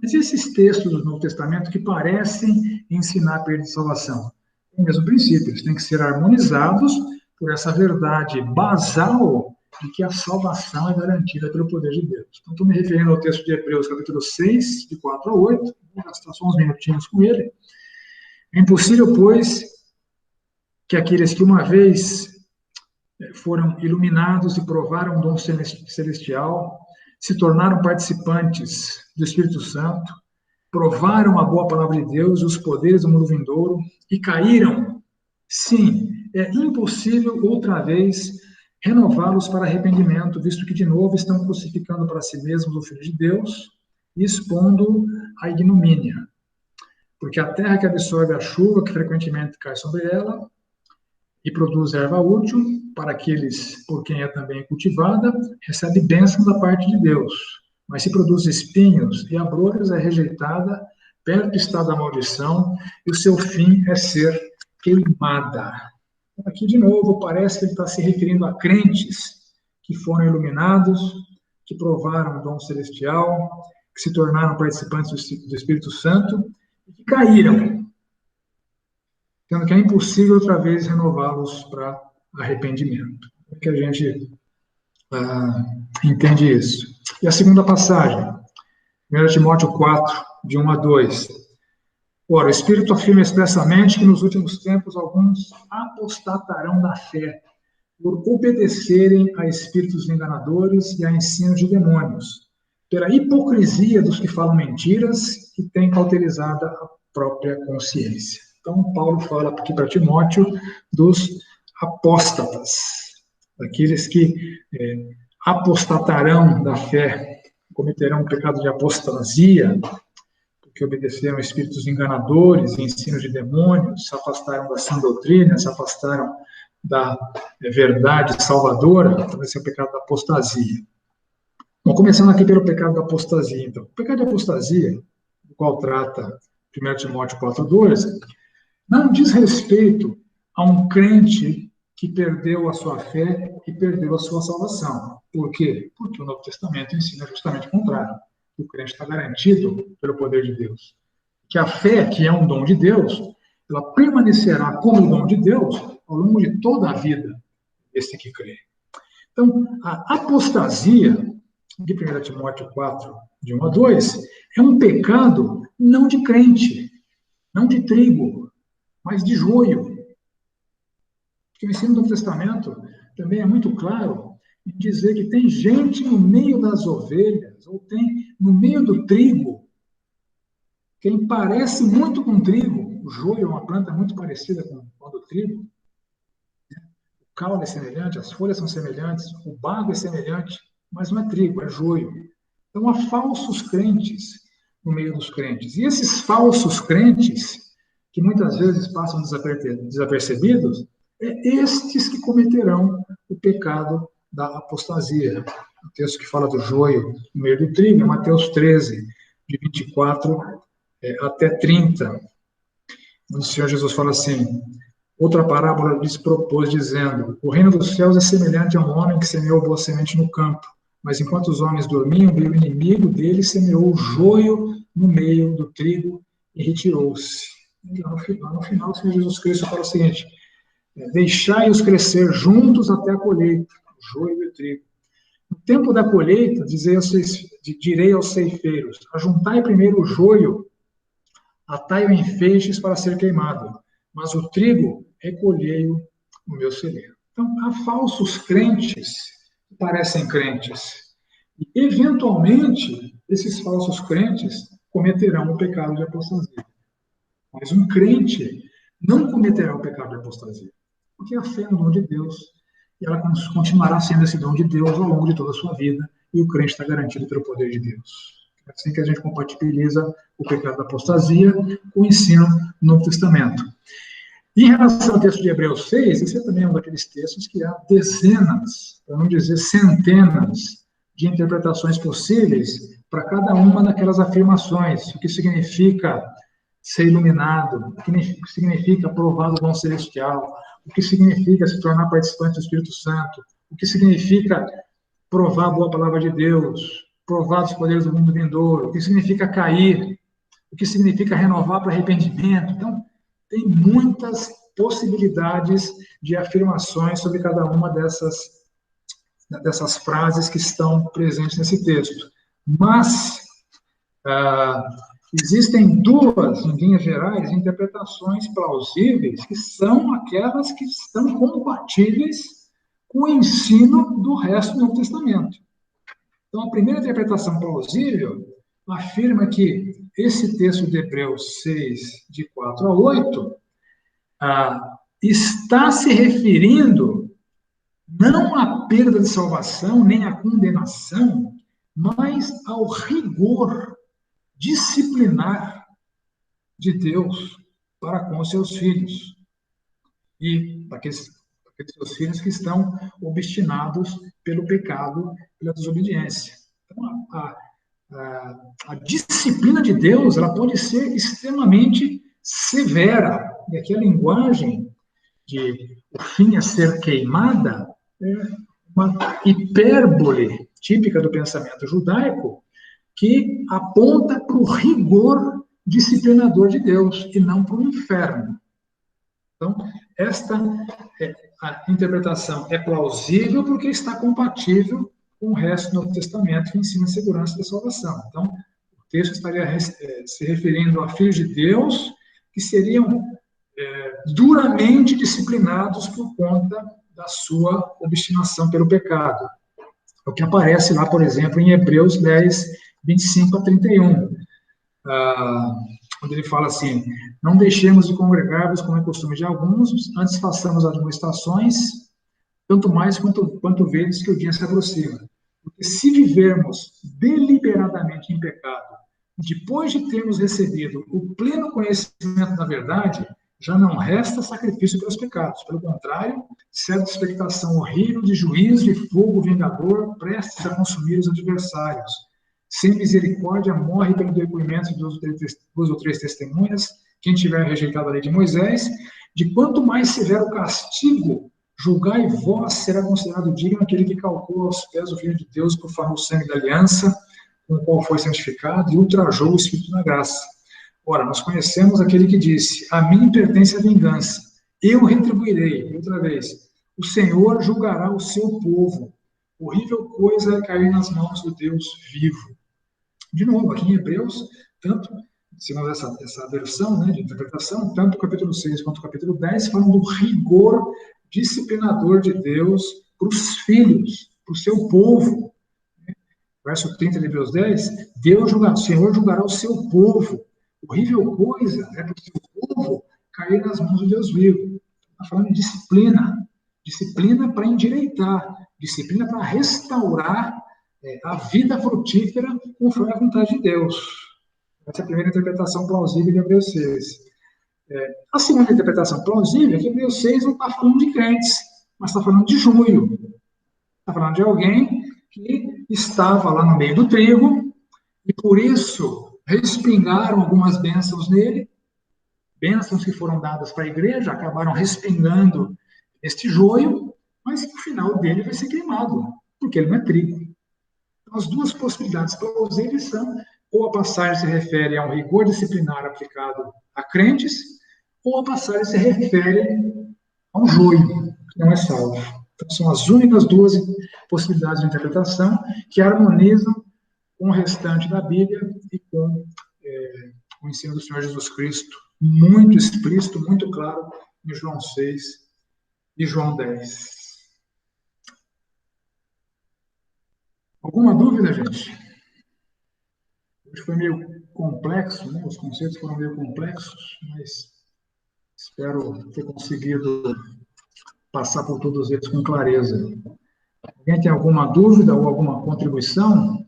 Mas esses textos do Novo Testamento que parecem ensinar a perda de salvação? É o mesmo princípio, eles têm que ser harmonizados por essa verdade basal de que a salvação é garantida pelo poder de Deus. Então, estou me referindo ao texto de Hebreus, capítulo 6, de 4 a 8, vou gastar só uns minutinhos com ele. É impossível, pois, que aqueles que uma vez foram iluminados e provaram o dom celestial, se tornaram participantes do Espírito Santo, provaram a boa palavra de Deus e os poderes do mundo vindouro e caíram. Sim, é impossível outra vez renová-los para arrependimento, visto que de novo estão crucificando para si mesmos o Filho de Deus e expondo a ignomínia. Porque a terra que absorve a chuva que frequentemente cai sobre ela e produz erva útil para aqueles por quem é também cultivada, recebe bênção da parte de Deus. Mas se produz espinhos e abrolhos, é rejeitada, perto está da maldição, e o seu fim é ser queimada. Aqui, de novo, parece que ele está se referindo a crentes que foram iluminados, que provaram o dom celestial, que se tornaram participantes do Espírito Santo e que caíram, sendo que é impossível outra vez renová-los para arrependimento. Como é que a gente entende isso? E a segunda passagem, 1 Timóteo 4, de 1 a 2. Ora, o Espírito afirma expressamente que nos últimos tempos alguns apostatarão da fé, por obedecerem a espíritos enganadores e a ensino de demônios, pela hipocrisia dos que falam mentiras e têm cauterizada a própria consciência. Então, Paulo fala aqui para Timóteo dos apóstatas, daqueles que apostatarão da fé, cometerão o pecado de apostasia, que obedeceram a espíritos enganadores e ensinos de demônios, se afastaram da sã doutrina, se afastaram da verdade salvadora, então esse é o pecado da apostasia. Bom, começando aqui pelo pecado da apostasia, então. O pecado de apostasia, do qual trata 1 Timóteo 4,12, não diz respeito a um crente que perdeu a sua fé e perdeu a sua salvação. Por quê? Porque o Novo Testamento ensina justamente o contrário. O crente está garantido pelo poder de Deus. Que a fé, que é um dom de Deus, ela permanecerá como dom de Deus ao longo de toda a vida desse que crê. Então, a apostasia, de 1 Timóteo 4, de 1 a 2, é um pecado não de crente, não de trigo, mas de joio. Porque o ensino do Novo Testamento também é muito claro em dizer que tem gente no meio das ovelhas, ou tem no meio do trigo, quem parece muito com trigo. O joio é uma planta muito parecida com a do trigo. O caule é semelhante, as folhas são semelhantes, o bago é semelhante, mas não é trigo, é joio. Então, há falsos crentes no meio dos crentes. E esses falsos crentes, que muitas vezes passam desapercebidos, é estes que cometerão o pecado da apostasia. O texto que fala do joio no meio do trigo é Mateus 13, de 24 até 30. Onde o Senhor Jesus fala assim: outra parábola lhes propôs, dizendo: o reino dos céus é semelhante a um homem que semeou boa semente no campo. Mas enquanto os homens dormiam, veio o inimigo dele e semeou o joio no meio do trigo e retirou-se. Lá no final, o Senhor Jesus Cristo fala o seguinte: deixai-os crescer juntos até a colheita, o joio e o trigo. No tempo da colheita, direi aos ceifeiros: ajuntai primeiro o joio, atai-o em feixes para ser queimado, mas o trigo recolhei-o no meu celeiro. Então, há falsos crentes que parecem crentes. E, eventualmente, esses falsos crentes cometerão o pecado de apostasia. Mas um crente não cometerá o pecado de apostasia, porque a fé é um dom de Deus, e ela continuará sendo esse dom de Deus ao longo de toda a sua vida, e o crente está garantido pelo poder de Deus. É assim que a gente compatibiliza o pecado da apostasia com o ensino no Novo Testamento. Em relação ao texto de Hebreus 6, esse também é um daqueles textos que há dezenas, para não dizer centenas, de interpretações possíveis para cada uma daquelas afirmações. O que significa ser iluminado, o que significa provar o dom celestial, o que significa se tornar participante do Espírito Santo, o que significa provar a boa palavra de Deus, provar os poderes do mundo vindouro, o que significa cair, o que significa renovar para arrependimento. Então, tem muitas possibilidades de afirmações sobre cada uma dessas frases que estão presentes nesse texto. Mas existem duas, em linhas gerais, interpretações plausíveis, que são aquelas que estão compatíveis com o ensino do resto do Novo Testamento. Então, a primeira interpretação plausível afirma que esse texto de Hebreus 6, de 4 a 8, está se referindo não à perda de salvação, nem à condenação, mas ao rigor disciplinar de Deus para com os seus filhos. E para aqueles seus filhos que estão obstinados pelo pecado, pela desobediência. Então, a disciplina de Deus, ela pode ser extremamente severa. E aqui a linguagem de o fim a ser queimada é uma hipérbole típica do pensamento judaico que aponta para o rigor disciplinador de Deus e não para o inferno. Então, esta a interpretação é plausível porque está compatível com o resto do Novo Testamento que ensina a segurança da salvação. Então, o texto estaria se referindo a filhos de Deus que seriam duramente disciplinados por conta da sua obstinação pelo pecado. É o que aparece lá, por exemplo, em Hebreus 10, 25 a 31, onde ele fala assim: não deixemos de congregar-vos como é costume de alguns, antes façamos admoestações, tanto mais quanto vedes que o dia se aproxima. Porque se vivermos deliberadamente em pecado, depois de termos recebido o pleno conhecimento da verdade, já não resta sacrifício pelos pecados. Pelo contrário, certa expectação horrível de juízo e fogo vingador prestes a consumir os adversários. Sem misericórdia, morre pelo depoimento de duas ou três testemunhas, quem tiver rejeitado a lei de Moisés. De quanto mais severo castigo, julgai vós, será considerado digno aquele que calcula aos pés o Filho de Deus, profanou o sangue da aliança, com o qual foi santificado, e ultrajou o Espírito da graça. Ora, nós conhecemos aquele que disse, a mim pertence a vingança, eu retribuirei. Outra vez, o Senhor julgará o seu povo. Horrível coisa é cair nas mãos do Deus vivo. De novo, aqui em Hebreus, tanto, segundo essa versão, né, de interpretação, tanto o capítulo 6 quanto o capítulo 10 falam do rigor disciplinador de Deus para os filhos, para o seu povo. Verso 30 de Hebreus 10, o Senhor julgará o seu povo. Horrível coisa é para o seu povo cair nas mãos do Deus vivo. Está falando de disciplina. Disciplina para endireitar. Disciplina para restaurar a vida frutífera conforme a vontade de Deus. Essa é a primeira interpretação plausível de Hebreus 6. A segunda interpretação plausível é que Hebreus 6 não está falando de crentes, mas está falando de joio. Está falando de alguém que estava lá no meio do trigo e por isso respingaram algumas bênçãos nele, bênçãos que foram dadas para a igreja, acabaram respingando este joio, mas que o final dele vai ser queimado, porque ele não é trigo. Então, as duas possibilidades plausíveis são, ou a passagem se refere a um rigor disciplinar aplicado a crentes, ou a passagem se refere a um joio, que não é salvo. Então, são as únicas duas possibilidades de interpretação que harmonizam com o restante da Bíblia e com o ensino do Senhor Jesus Cristo, muito explícito, muito claro, em João 6 e João 10. Alguma dúvida, gente? Hoje foi meio complexo, né? Os conceitos foram meio complexos, mas espero ter conseguido passar por todos eles com clareza. Alguém tem alguma dúvida ou alguma contribuição?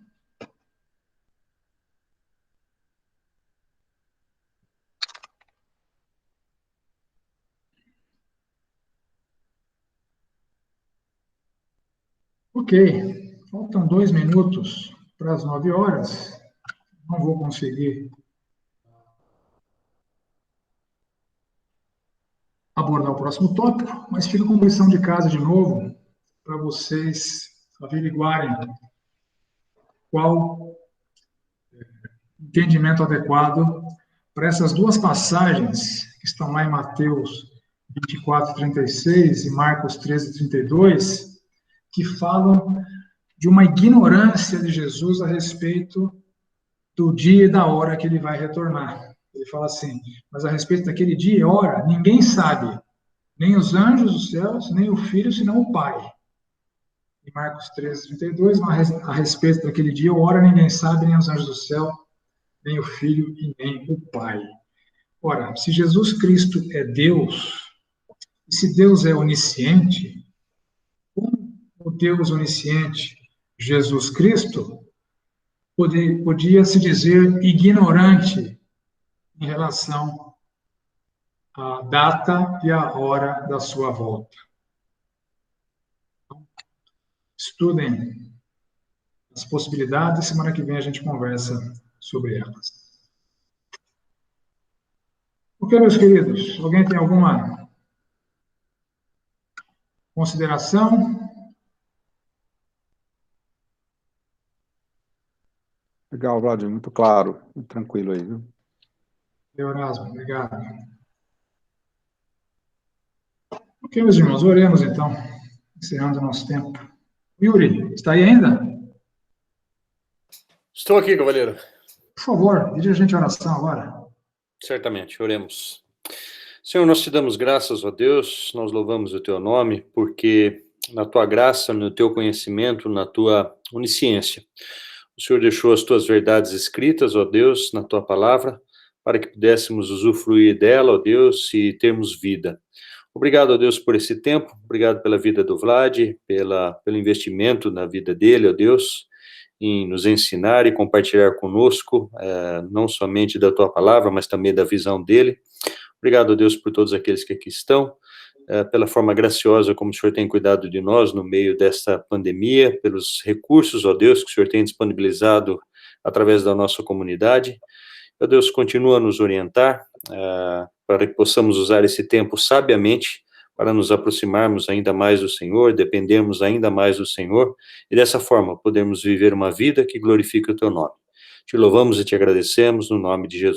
Ok, faltam 2 minutos para as 9 horas. Não vou conseguir abordar o próximo tópico, mas fica com lição de casa de novo, para vocês averiguarem qual entendimento adequado para essas duas passagens que estão lá em Mateus 24, 36 e Marcos 13, 32, que falam de uma ignorância de Jesus a respeito do dia e da hora que ele vai retornar. Ele fala assim, mas a respeito daquele dia e hora, ninguém sabe, nem os anjos dos céus, nem o Filho, senão o Pai. Em Marcos 13, 32, mas a respeito daquele dia ou hora, ninguém sabe, nem os anjos do céu, nem o Filho e nem o Pai. Ora, se Jesus Cristo é Deus, e se Deus é onisciente, como o Deus onisciente, Jesus Cristo, podia se dizer ignorante em relação à data e à hora da sua volta. Estudem as possibilidades, semana que vem a gente conversa sobre elas. Ok, meus queridos? Alguém tem alguma consideração? Legal, Vlad, muito claro, muito tranquilo aí, viu? Leonasmo, obrigado. Ok, meus irmãos, oremos então, encerrando o nosso tempo. Yuri, está aí ainda? Estou aqui, cavaleiro. Por favor, dirija a gente a oração agora. Certamente, oremos. Senhor, nós te damos graças, ó Deus, nós louvamos o teu nome, porque na tua graça, no teu conhecimento, na tua onisciência, o Senhor deixou as tuas verdades escritas, ó Deus, na tua palavra, para que pudéssemos usufruir dela, ó Deus, e termos vida. Obrigado, ó Deus, por esse tempo, obrigado pela vida do Vlad, pelo investimento na vida dele, ó Deus, em nos ensinar e compartilhar conosco, não somente da tua palavra, mas também da visão dele. Obrigado, ó Deus, por todos aqueles que aqui estão, pela forma graciosa como o Senhor tem cuidado de nós no meio desta pandemia, pelos recursos, ó Deus, que o Senhor tem disponibilizado através da nossa comunidade. Ó Deus, continua a nos orientar, para que possamos usar esse tempo sabiamente, para nos aproximarmos ainda mais do Senhor, dependermos ainda mais do Senhor, e dessa forma podermos viver uma vida que glorifique o teu nome. Te louvamos e te agradecemos no nome de Jesus.